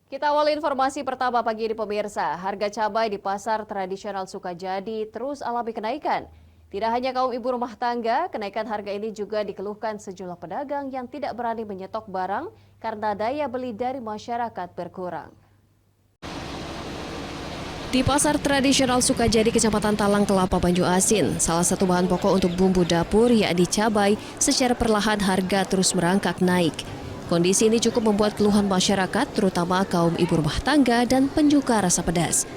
Kita awali informasi pertama pagi ini pemirsa. Harga cabai di pasar tradisional Sukajadi terus alami kenaikan. Tidak hanya kaum ibu rumah tangga, kenaikan harga ini juga dikeluhkan sejumlah pedagang yang tidak berani menyetok barang karena daya beli dari masyarakat berkurang. Di pasar tradisional Sukajadi, Kecamatan Talang, Kelapa, Banjuasin, salah satu bahan pokok untuk bumbu dapur yakni cabai, secara perlahan harga terus merangkak naik. Kondisi ini cukup membuat keluhan masyarakat, terutama kaum ibu rumah tangga dan penyuka rasa pedas.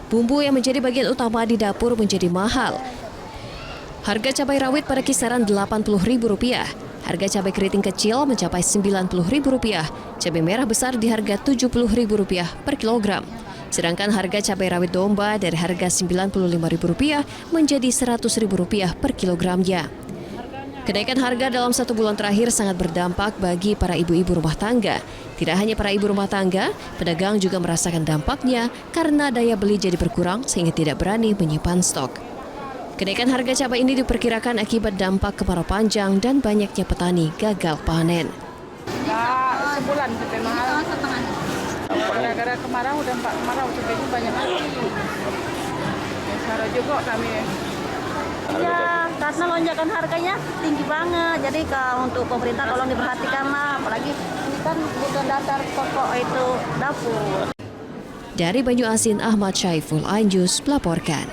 Bumbu yang menjadi bagian utama di dapur menjadi mahal. Harga cabai rawit pada kisaran Rp80.000. Harga cabai keriting kecil mencapai Rp90.000. Cabai merah besar di harga Rp70.000 per kilogram. Sedangkan harga cabai rawit domba dari harga Rp95.000 menjadi Rp100.000 per kilogramnya. Kenaikan harga dalam 1 bulan terakhir sangat berdampak bagi para ibu-ibu rumah tangga. Tidak hanya para ibu rumah tangga, pedagang juga merasakan dampaknya karena daya beli jadi berkurang sehingga tidak berani menyimpan stok. Kenaikan harga cabai ini diperkirakan akibat dampak kemarau panjang dan banyaknya petani gagal panen. Sebulan sampai mahal. Gara-gara kemarau dan Pak kemarau sampai banyak lagi. Ya, salah juga kami. Ya, karena lonjakan harganya tinggi banget. Jadi untuk pemerintah tolong diperhatikanlah, apalagi ini kan kebutuhan dasar pokok itu dapur. Dari Banjuasin, Ahmad Syaiful, iNews melaporkan.